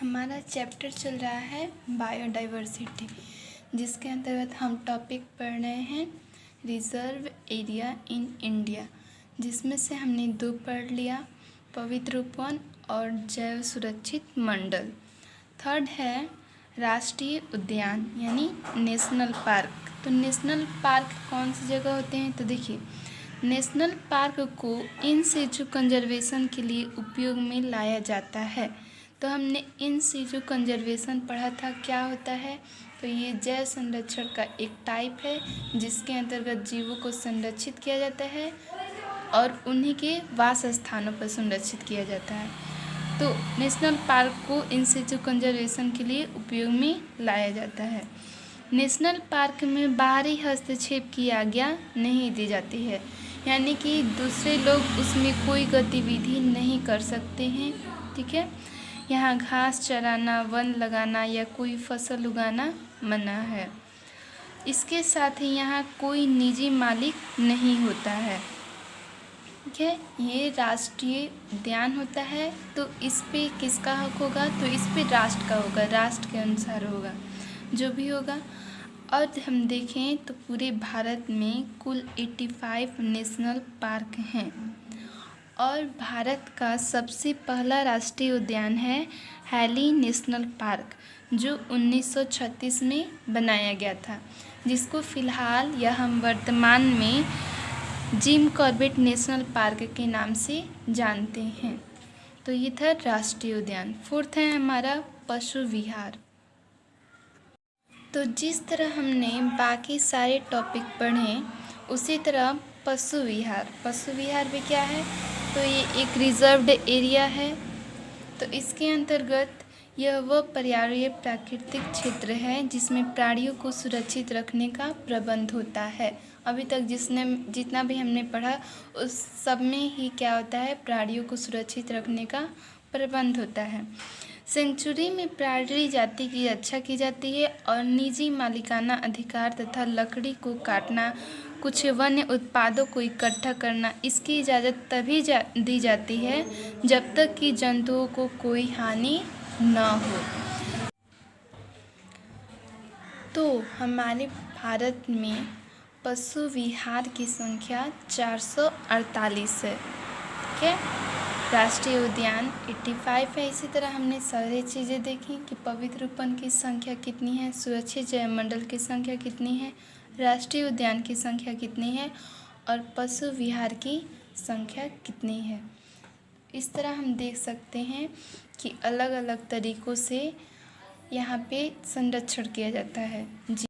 हमारा चैप्टर चल रहा है बायोडाइवर्सिटी, जिसके अंतर्गत हम टॉपिक पढ़ रहे हैं रिजर्व एरिया इन इंडिया, जिसमें से हमने 2 पढ़ लिया, पवित्र उपवन और जैव सुरक्षित मंडल। 3rd है राष्ट्रीय उद्यान यानी नेशनल पार्क। तो नेशनल पार्क कौन सी जगह होते हैं? तो देखिए, नेशनल पार्क को इन सिचु कंजर्वेशन के लिए उपयोग में लाया जाता है। तो हमने इन सिचु कंजर्वेशन पढ़ा था, क्या होता है? तो ये जैव संरक्षण का एक टाइप है, जिसके अंतर्गत जीवों को संरक्षित किया जाता है और उन्हीं के वास स्थानों पर संरक्षित किया जाता है। तो नेशनल पार्क को इन सिचु कंजर्वेशन के लिए उपयोग में लाया जाता है। नेशनल पार्क में बाहरी हस्तक्षेप की आज्ञा नहीं दी जाती है, यानी कि दूसरे लोग उसमें कोई गतिविधि नहीं कर सकते हैं। ठीक है, यहाँ घास चराना, वन लगाना या कोई फसल उगाना मना है। इसके साथ ही यहाँ कोई निजी मालिक नहीं होता है। ठीक है, ये राष्ट्रीय उद्यान होता है, तो इस पे किसका हक होगा? तो इस पे राष्ट्र का होगा, राष्ट्र के अनुसार होगा जो भी होगा। और हम देखें तो पूरे भारत में कुल 85 नेशनल पार्क हैं और भारत का सबसे पहला राष्ट्रीय उद्यान है हैली नेशनल पार्क, जो 1936 में बनाया गया था, जिसको फ़िलहाल या हम वर्तमान में जिम कॉर्बेट नेशनल पार्क के नाम से जानते हैं। तो ये था राष्ट्रीय उद्यान। 4th है हमारा पशु विहार। तो जिस तरह हमने बाकी सारे टॉपिक पढ़े, उसी तरह पशु विहार भी क्या है? तो ये एक रिजर्व्ड एरिया है। तो इसके अंतर्गत यह वह पर्यावरणीय प्राकृतिक क्षेत्र है जिसमें प्राणियों को सुरक्षित रखने का प्रबंध होता है। अभी तक जितना भी हमने पढ़ा, उस सब में ही क्या होता है? प्राणियों को सुरक्षित रखने का प्रबंध होता है। सेंचुरी में प्राणी जाति की रक्षा की जाती है और निजी मालिकाना अधिकार तथा लकड़ी को काटना, कुछ वन्य उत्पादों को इकट्ठा करना, इसकी इजाज़त तभी दी जाती है जब तक कि जंतुओं को कोई हानि न हो। तो हमारे भारत में पशु विहार की संख्या 448 है। ठीक है, राष्ट्रीय उद्यान 85 है। इसी तरह हमने सारी चीज़ें देखी कि पवित्र उपवन की संख्या कितनी है, सुरक्षित जैव मंडल की संख्या कितनी है, राष्ट्रीय उद्यान की संख्या कितनी है और पशु विहार की संख्या कितनी है। इस तरह हम देख सकते हैं कि अलग अलग तरीक़ों से यहाँ पे संरक्षण किया जाता है। जी।